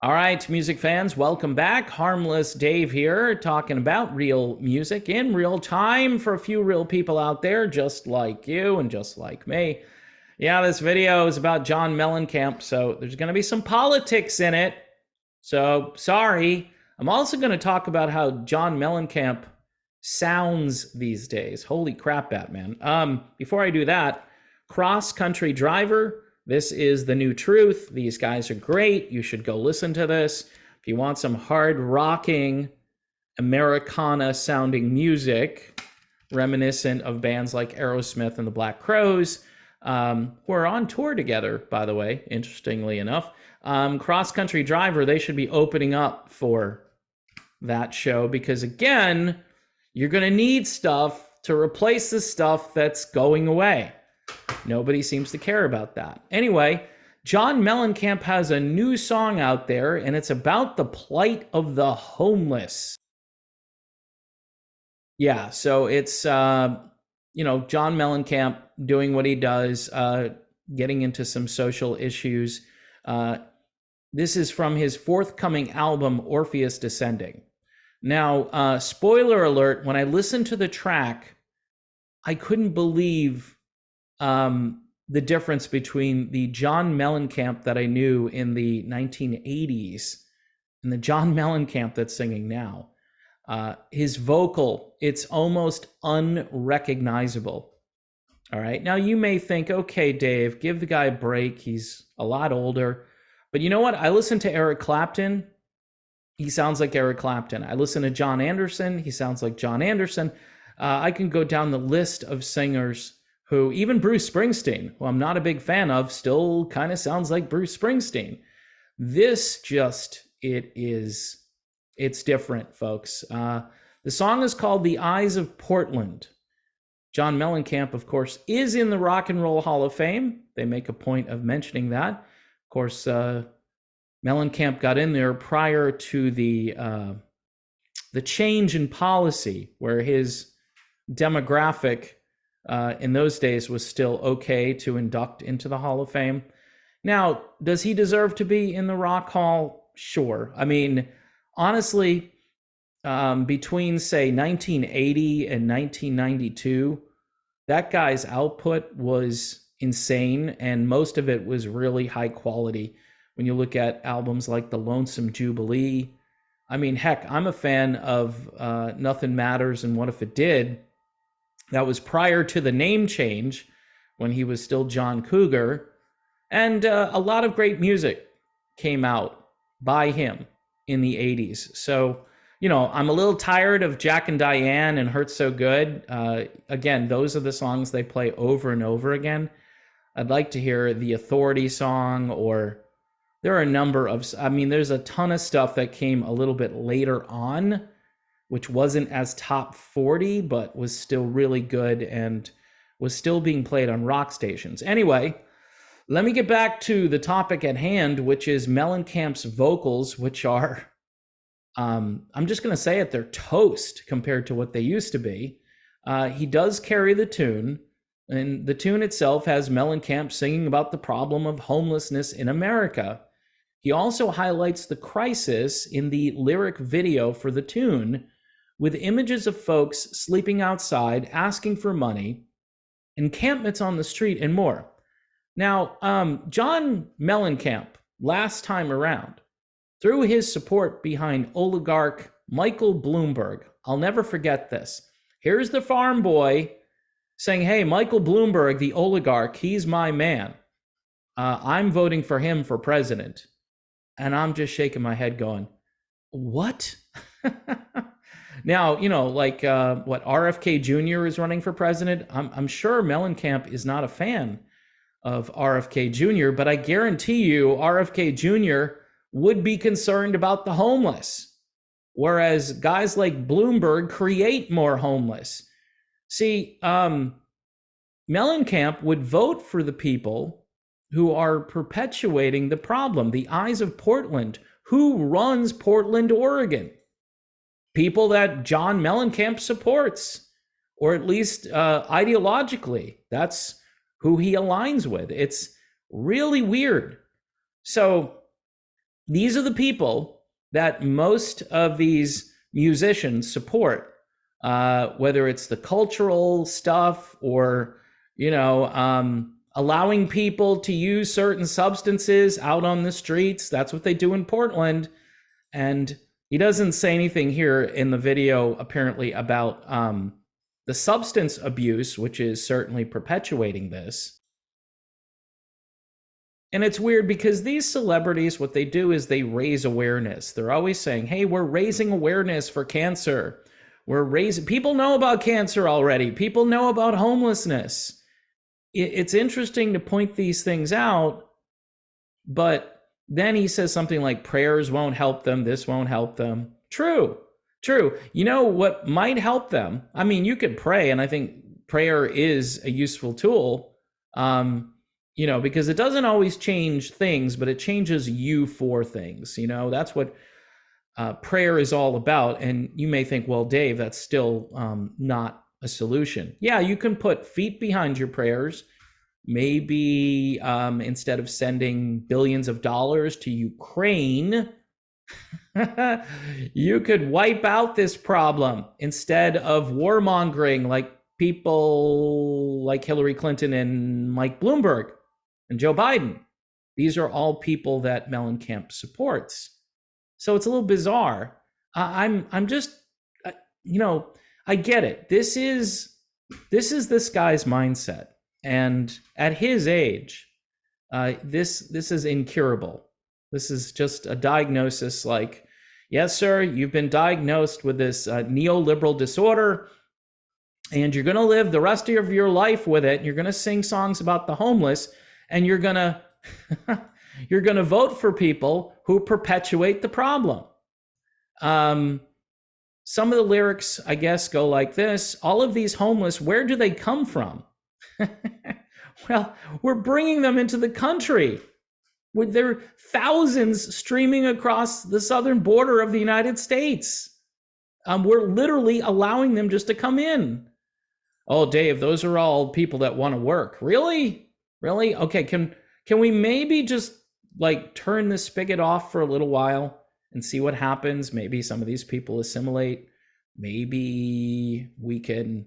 All right, music fans, welcome back. Harmless Dave here, talking about real music in real time for a few real people out there, just like you and just like me. Yeah, this video is about John Mellencamp, so there's going to be some politics in it. So, sorry. I'm also going to talk about how John Mellencamp sounds these days. Holy crap, Batman. Before I do that, Cross Country Driver. This is the new truth. These guys are great. You should go listen to this. If you want some hard rocking, Americana sounding music, reminiscent of bands like Aerosmith and the Black Crowes, who are on tour together, by the way, interestingly enough. Cross Country Driver, they should be opening up for that show because, again, you're going to need stuff to replace the stuff that's going away. Nobody seems to care about that. Anyway, John Mellencamp has a new song out there, and it's about the plight of the homeless. Yeah, so it's, John Mellencamp doing what he does, getting into some social issues. This is from his forthcoming album, Orpheus Descending. Now, spoiler alert, when I listened to the track, I couldn't believe the difference between the John Mellencamp that I knew in the 1980s and the John Mellencamp that's singing now. His vocal, it's almost unrecognizable. All right. Now you may think, okay, Dave, give the guy a break. He's a lot older. But you know what? I listen to Eric Clapton. He sounds like Eric Clapton. I listen to John Anderson. He sounds like John Anderson. I can go down the list of singers who, even Bruce Springsteen, who I'm not a big fan of, still kind of sounds like Bruce Springsteen. This just, it's different, folks. The song is called The Eyes of Portland. John Mellencamp, of course, is in the Rock and Roll Hall of Fame. They make a point of mentioning that. Of course, Mellencamp got in there prior to the change in policy, where his demographic in those days was still okay to induct into the Hall of Fame. Now, does he deserve to be in the Rock Hall? Sure. I mean, honestly, between, say, 1980 and 1992, that guy's output was insane, and most of it was really high quality. When you look at albums like The Lonesome Jubilee, I mean, heck, I'm a fan of Nothing Matters and What If It Did. That was prior to the name change, when he was still John Cougar. And a lot of great music came out by him in the 80s. So, I'm a little tired of Jack and Diane and Hurt So Good. Again, those are the songs they play over and over again. I'd like to hear the Authority song, or there are a number of, there's a ton of stuff that came a little bit later on, which wasn't as top 40, but was still really good and was still being played on rock stations. Anyway, let me get back to the topic at hand, which is Mellencamp's vocals, which are, I'm just going to say it, they're toast compared to what they used to be. He does carry the tune, and the tune itself has Mellencamp singing about the problem of homelessness in America. He also highlights the crisis in the lyric video for the tune, with images of folks sleeping outside, asking for money, encampments on the street, and more. Now, John Mellencamp, last time around, threw his support behind oligarch Michael Bloomberg. I'll never forget this. Here's the farm boy saying, hey, Michael Bloomberg, the oligarch, he's my man. I'm voting for him for president. And I'm just shaking my head going, what? Now, what RFK Jr. is running for president. I'm sure Mellencamp is not a fan of RFK Jr., but I guarantee you RFK Jr. would be concerned about the homeless, whereas guys like Bloomberg create more homeless. See, Mellencamp would vote for the people who are perpetuating the problem. The Eyes of Portland. Who runs Portland, Oregon? People that John Mellencamp supports, or at least ideologically. That's who he aligns with. It's really weird. So these are the people that most of these musicians support, whether it's the cultural stuff or, allowing people to use certain substances out on the streets. That's what they do in Portland. And he doesn't say anything here in the video, apparently, about the substance abuse, which is certainly perpetuating this. And it's weird because these celebrities, what they do is they raise awareness. They're always saying, hey, we're raising awareness for cancer. People know about cancer already. People know about homelessness. It's interesting to point these things out, but then he says something like prayers won't help them. This won't help them. True. You know what might help them? I mean, you could pray, and I think prayer is a useful tool. Because it doesn't always change things, but it changes you for things. That's what prayer is all about. And you may think, well, Dave, that's still not a solution. Yeah, you can put feet behind your prayers. Maybe instead of sending billions of dollars to Ukraine, you could wipe out this problem instead of warmongering like people like Hillary Clinton and Mike Bloomberg and Joe Biden. These are all people that Mellencamp supports. So it's a little bizarre. I'm just, I get it. This is this guy's mindset, and at his age, this is incurable. This is just a diagnosis like, yes, sir, you've been diagnosed with this neoliberal disorder, and you're going to live the rest of your life with it. You're going to sing songs about the homeless, and you're going to vote for people who perpetuate the problem. Some of the lyrics, I guess, go like this. All of these homeless, where do they come from? Well, we're bringing them into the country. There are thousands streaming across the southern border of the United States. We're literally allowing them just to come in. Oh, Dave, those are all people that want to work. Really? Okay, can we maybe just turn the spigot off for a little while and see what happens? Maybe some of these people assimilate. Maybe we can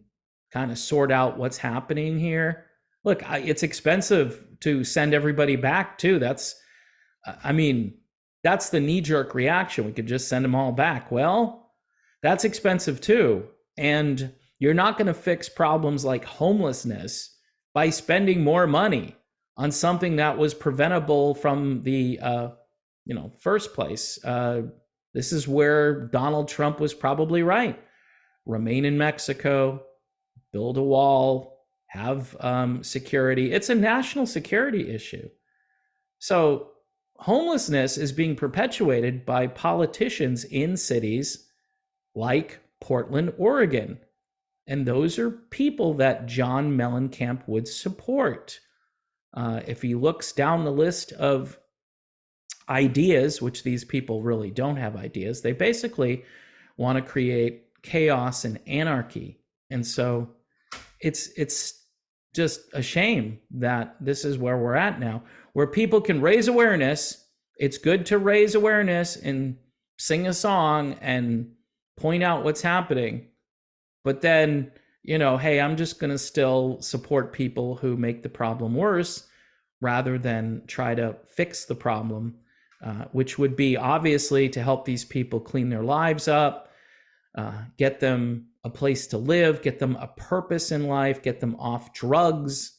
kind of sort out what's happening here. Look, it's expensive to send everybody back too. That's the knee-jerk reaction. We could just send them all back. Well, that's expensive too. And you're not going to fix problems like homelessness by spending more money on something that was preventable from the first place. This is where Donald Trump was probably right. Remain in Mexico, build a wall, have security. It's a national security issue. So homelessness is being perpetuated by politicians in cities like Portland, Oregon. And those are people that John Mellencamp would support. If he looks down the list of ideas, which these people really don't have ideas, they basically want to create chaos and anarchy. And so it's just a shame that this is where we're at now, where people can raise awareness. It's good to raise awareness and sing a song and point out what's happening. But then, hey, I'm just going to still support people who make the problem worse rather than try to fix the problem, which would be obviously to help these people clean their lives up, get them a place to live, get them a purpose in life, get them off drugs.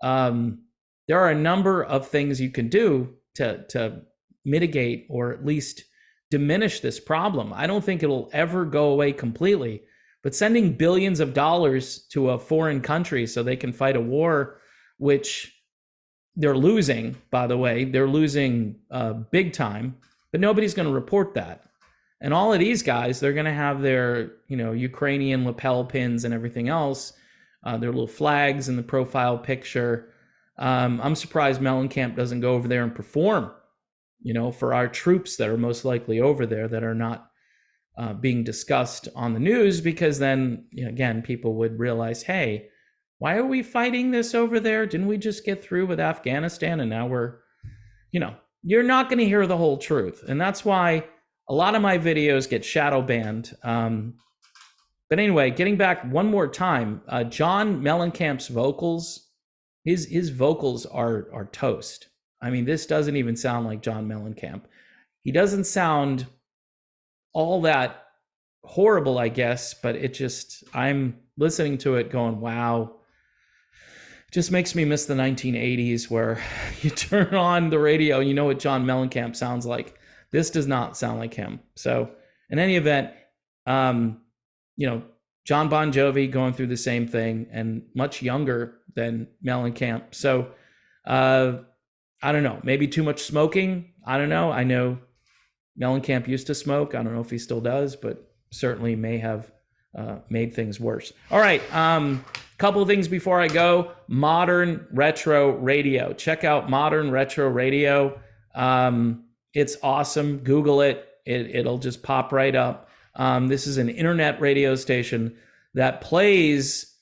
There are a number of things you can do to mitigate or at least diminish this problem. I don't think it'll ever go away completely, but sending billions of dollars to a foreign country so they can fight a war, which they're losing, by the way, they're losing big time, but nobody's going to report that. And all of these guys, they're going to have their, Ukrainian lapel pins and everything else, their little flags in the profile picture. I'm surprised Mellencamp doesn't go over there and perform, for our troops that are most likely over there that are not being discussed on the news, because then, again, people would realize, hey, why are we fighting this over there? Didn't we just get through with Afghanistan? And now we're, you're not going to hear the whole truth. And that's why a lot of my videos get shadow banned. But anyway, getting back one more time, John Mellencamp's vocals, his vocals are toast. I mean, this doesn't even sound like John Mellencamp. He doesn't sound all that horrible, I guess, but it just, I'm listening to it going, wow. Just makes me miss the 1980s where you turn on the radio and you know what John Mellencamp sounds like. This does not sound like him. So in any event, you know, John Bon Jovi going through the same thing and much younger than Mellencamp. So I don't know, maybe too much smoking. I don't know. I know Mellencamp used to smoke. I don't know if he still does, but certainly may have made things worse. All right. Couple of things before I go. Modern Retro Radio. Check out Modern Retro Radio. It's awesome. Google it. It'll just pop right up. This is an internet radio station that plays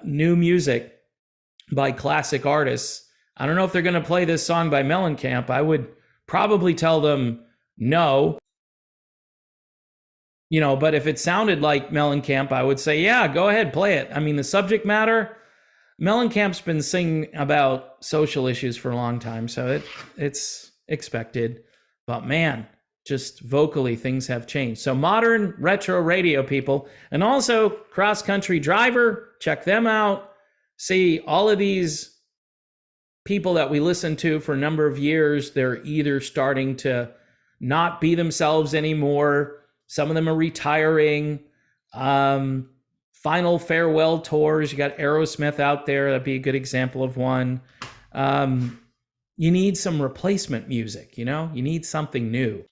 new music by classic artists. I don't know if they're going to play this song by Mellencamp. I would probably tell them no. You know, but if it sounded like Mellencamp, I would say, yeah, go ahead, play it. I mean, the subject matter, Mellencamp's been singing about social issues for a long time, so it's expected. But man, just vocally, things have changed. So Modern Retro Radio, people. And also Cross Country Driver, check them out. See, all of these people that we listened to for a number of years, they're either starting to not be themselves anymore. Some of them are retiring. Final farewell tours. You got Aerosmith out there. That'd be a good example of one. You need some replacement music, you know? You need something new.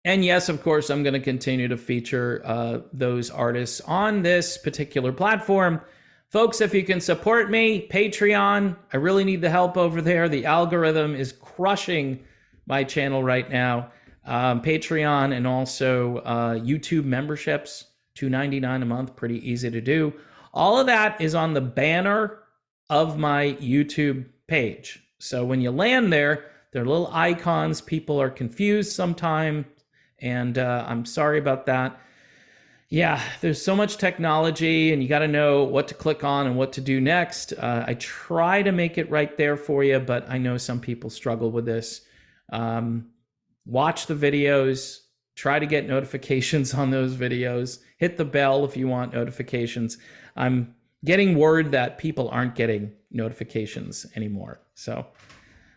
And yes, of course, I'm going to continue to feature those artists on this particular platform. Folks, if you can support me, Patreon, I really need the help over there. The algorithm is crushing my channel right now. Patreon and also YouTube memberships, $2.99 a month, pretty easy to do. All of that is on the banner of my YouTube page. So when you land there, there are little icons. People are confused sometimes, and I'm sorry about that. Yeah, there's so much technology, and you got to know what to click on and what to do next. I try to make it right there for you, but I know some people struggle with this. Watch the videos, try to get notifications on those videos, hit the bell if you want notifications. I'm getting word that people aren't getting notifications anymore. So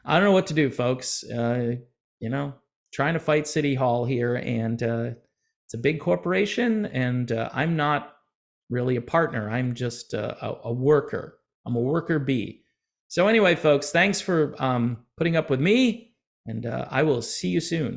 I don't know what to do, folks. You know, trying to fight City Hall here, and it's a big corporation, and I'm not really a partner. I'm just a worker. I'm a worker bee. So anyway, folks, thanks for putting up with me. And I will see you soon.